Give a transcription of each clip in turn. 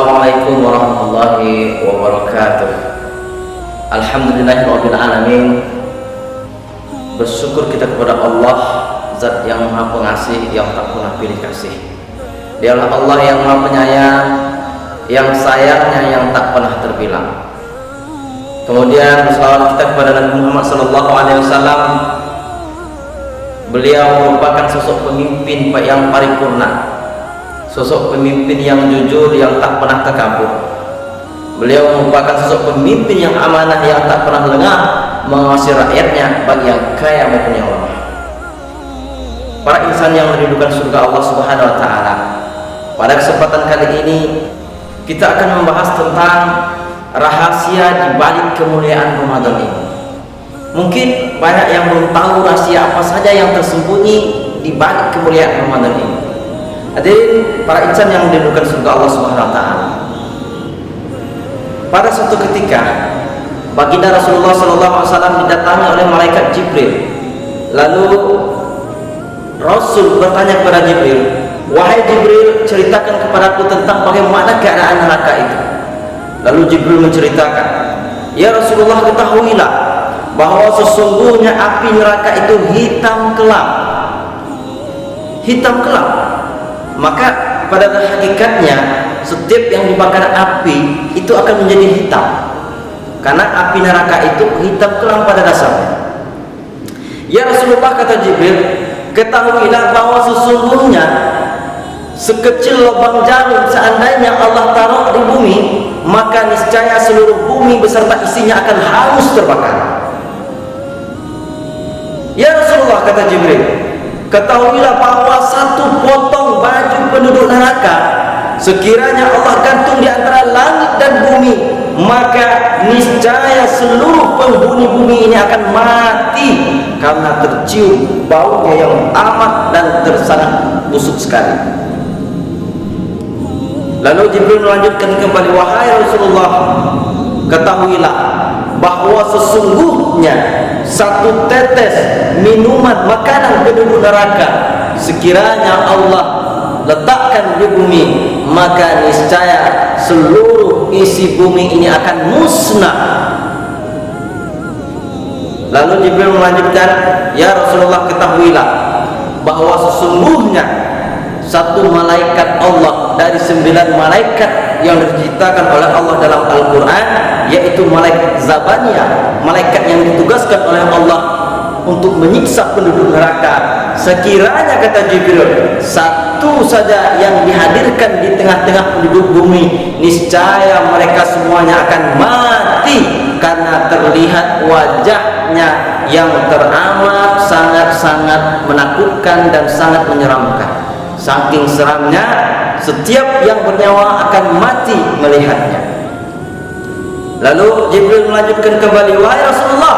Assalamualaikum warahmatullahi wabarakatuh. Alhamdulillahirrabbilalamin. Bersyukur kita kepada Allah, Zat yang maha pengasih, yang tak pernah pilih kasih. Dialah Allah yang maha penyayang, yang sayangnya yang tak pernah terbilang. Kemudian selawat kita kepada Nabi Muhammad SAW. Beliau merupakan sosok pemimpin yang paripurna, sosok pemimpin yang jujur, yang tak pernah takabur. Beliau merupakan sosok pemimpin yang amanah, yang tak pernah lengah mengawasi rakyatnya, baik yang kaya maupun yang lemah. Para insan yang merindukan surga Allah Subhanahu wa Ta'ala, pada kesempatan kali ini kita akan membahas tentang rahasia di balik kemuliaan Ramadan ini. Mungkin banyak yang belum tahu rahasia apa saja yang tersembunyi di balik kemuliaan Ramadan ini. Hadirin para insan yang merindukan surga Allah Subhanahu wa Ta'ala, pada suatu ketika baginda Rasulullah SAW didatangi oleh malaikat Jibril. Lalu Rasul bertanya kepada Jibril, "Wahai Jibril, ceritakan kepadaku tentang bagaimana keadaan neraka itu." Lalu Jibril menceritakan, "Ya Rasulullah, ketahuilah bahwa sesungguhnya api neraka itu hitam kelam." Hitam kelam. Maka pada hakikatnya setiap yang dibakar api itu akan menjadi hitam, karena api neraka itu hitam kelam pada dasarnya. "Ya Rasulullah," kata Jibril, "ketahuilah bahwa sesungguhnya sekecil lubang jarum seandainya Allah taruh di bumi, maka niscaya seluruh bumi beserta isinya akan hangus terbakar." "Ya Rasulullah," kata Jibril, "ketahuilah bahwa satu potong baju penduduk neraka, sekiranya Allah gantung di antara langit dan bumi, maka niscaya seluruh penghuni bumi ini akan mati karena tercium baunya yang amat dan sangat busuk sekali." Lalu Jibril melanjutkan kembali, "Wahai Rasulullah, ketahuilah bahwa sesungguhnya satu tetes minuman makanan penduduk neraka, sekiranya Allah letakkan di bumi, maka niscaya seluruh isi bumi ini akan musnah." Lalu Jibril melanjutkan, "Ya Rasulullah, ketahuilah bahwa sesungguhnya satu malaikat Allah dari 9 malaikat yang diceritakan oleh Allah dalam Al-Quran, yaitu malaikat Zabaniyah, malaikat yang ditugaskan oleh Allah untuk menyiksa penduduk neraka. Sekiranya," kata Jibril, "satu saja yang dihadirkan di tengah-tengah penduduk bumi, niscaya mereka semuanya akan mati karena terlihat wajahnya yang teramat sangat-sangat menakutkan dan sangat menyeramkan. Saking seramnya, setiap yang bernyawa akan mati melihatnya." Lalu Jibril melanjutkan kembali, "Wahai Rasulullah,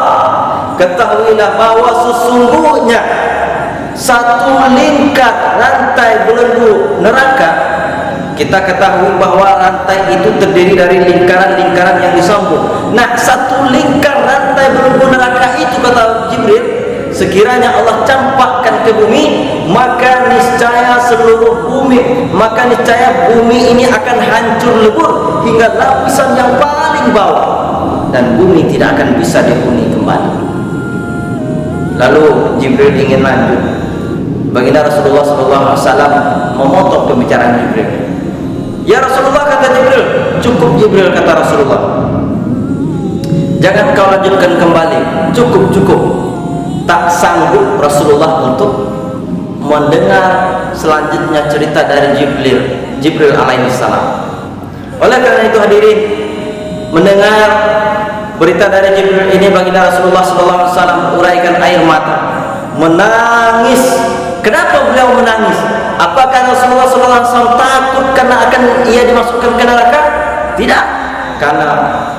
ketahuilah bahwa sesungguhnya satu lingkar rantai belenggu neraka." Kita ketahui bahwa rantai itu terdiri dari lingkaran-lingkaran yang disambung. Nah, satu lingkar rantai belenggu neraka itu, kata Jibril, sekiranya Allah campakkan ke bumi, maka niscaya bumi ini akan hancur lebur hingga lapisan yang paling bawah, dan bumi tidak akan bisa dihuni kembali. Lalu Jibril ingin lanjut. Baginda Rasulullah SAW memotong pembicaraan Jibril. "Ya Rasulullah," kata Jibril, "cukup Jibril," kata Rasulullah, "jangan kau lanjutkan kembali, cukup. Tak sanggup Rasulullah untuk mendengar selanjutnya cerita dari Jibril alaihissalam. Oleh karena itu hadirin, mendengar berita dari Jibril ini, baginda Rasulullah SAW uraikan air mata, menangis. Kenapa beliau menangis? Apakah Rasulullah SAW takut karena akan ia dimasukkan ke neraka? Tidak, karena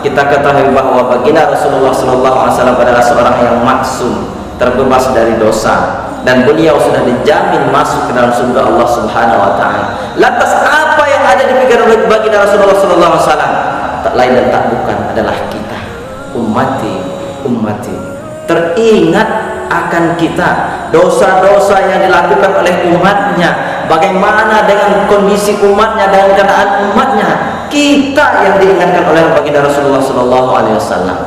kita ketahui bahwa baginda Rasulullah SAW adalah seorang yang maksum, terbebas dari dosa, dan beliau sudah dijamin masuk ke dalam surga Allah Subhanahu wa Ta'ala. Lantas apa yang ada di pikiran baginda Rasulullah SAW? Tak lain dan tak bukan adalah kita, ummati. Teringat akan kita, dosa-dosa yang dilakukan oleh umatnya, bagaimana dengan kondisi umatnya, dengan keadaan umatnya. kita yang diingatkan oleh baginda Rasulullah Sallallahu Alaihi Wasallam.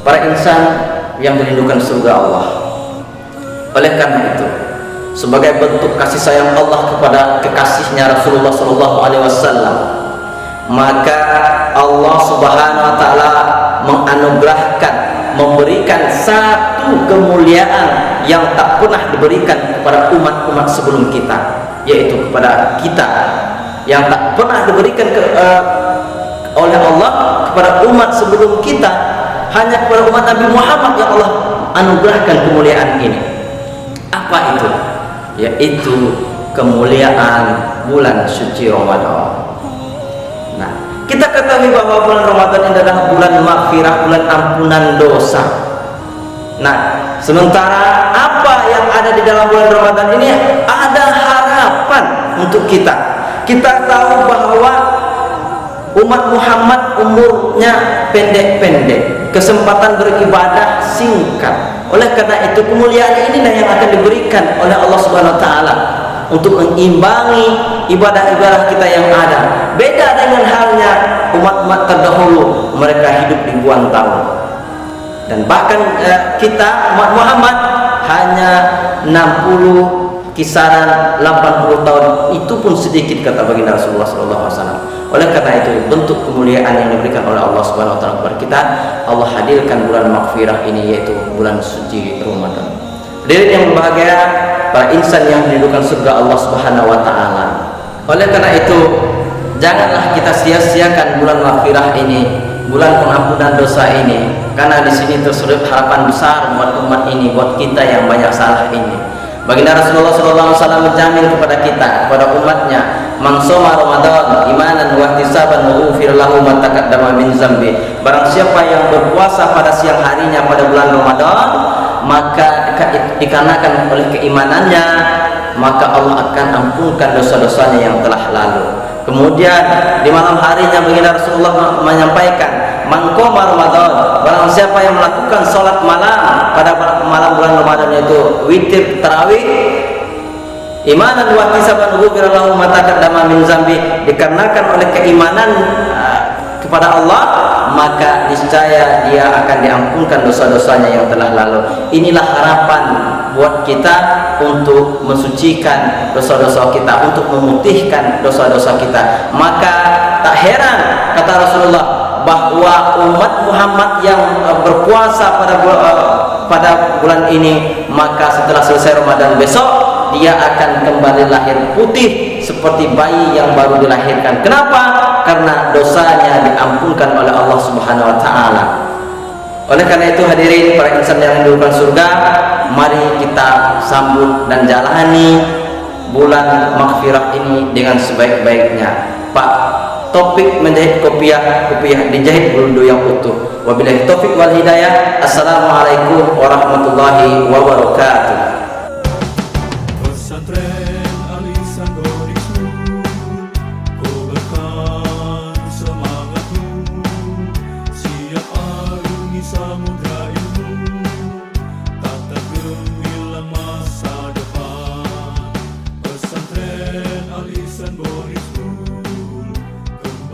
Para insan yang merindukan surga Allah. Oleh karena itu, sebagai bentuk kasih sayang Allah kepada kekasihnya Rasulullah Sallallahu Alaihi Wasallam, maka Allah Subhanahu Wa Taala menganugerahkan, memberikan satu kemuliaan yang tak pernah diberikan kepada umat-umat sebelum kita, yaitu kepada kita, yang tak pernah diberikan oleh Allah kepada umat sebelum kita, hanya kepada umat Nabi Muhammad yang Allah anugerahkan kemuliaan ini. Apa itu? Yaitu kemuliaan bulan suci Ramadan. Nah, kita ketahui bahwa bulan Ramadan ini adalah bulan maghfirah, bulan ampunan dosa. Nah, sementara apa yang ada di dalam bulan Ramadan ini, ada harapan untuk kita. Kita tahu bahwa umat Muhammad umurnya pendek-pendek, kesempatan beribadah singkat. Oleh karena itu, kemuliaan inilah yang akan diberikan oleh Allah Subhanahu Wa Taala untuk mengimbangi ibadah-ibadah kita yang ada. Beda dengan halnya umat-umat terdahulu, mereka hidup ribuan tahun. Dan bahkan kita umat Muhammad hanya 60, kisaran 80 tahun, itu pun sedikit kata baginda Rasulullah SAW. Oleh karena itu, bentuk kemuliaan yang diberikan oleh Allah Subhanahu Wa Taala kepada kita, Allah hadirkan bulan maghfirah ini, yaitu bulan suci Ramadan. Hadirin yang berbahagia, para insan yang merindukan surga Allah Subhanahu Wa Taala. Oleh karena itu, janganlah kita sia-siakan bulan maghfirah ini, bulan pengampunan dosa ini, karena di sini terselip harapan besar buat umat ini, buat kita yang banyak salah ini. Baginda Rasulullah SAW menjamin kepada kita, kepada umatnya, "Man shoma Ramadan imanan wa ihtisaban ghufira lahu ma taqaddama min dzambi." Barang siapa yang berpuasa pada siang harinya pada bulan Ramadan, maka dikarenakan oleh keimanannya, maka Allah akan ampunkan dosa-dosanya yang telah lalu. Kemudian di malam harinya baginda Rasulullah menyampaikan, "Man qoma Ramadan," barang siapa yang melakukan salat malam pada malam bulan Ramadan, itu witir tarawih, imanan wa ihtisaban ghufira lahu ma taqaddama min dzambi, dikarenakan oleh keimanan kepada Allah, maka niscaya dia akan diampunkan dosa-dosanya yang telah lalu. Inilah harapan buat kita untuk mensucikan dosa-dosa kita, untuk memutihkan dosa-dosa kita. Maka tak heran kata Rasulullah bahwa umat Muhammad yang berpuasa pada bulan ini, maka setelah selesai Ramadan besok dia akan kembali lahir putih seperti bayi yang baru dilahirkan. Kenapa? Karena dosanya diampunkan oleh Allah Subhanahu Wa Taala. Oleh karena itu, hadirin para insan yang merindukan surga, mari kita sambut dan jalani bulan maghfirah ini dengan sebaik-baiknya. Pak Topik menjahit kopiah dijahit belundu yang utuh. Wabillahi taufik wal hidayah. Assalamualaikum warahmatullahi wabarakatuh. Pesantren Alisan Godiksu, kobarkan semangatmu, siap arungi samudra ilmu, tak tergelam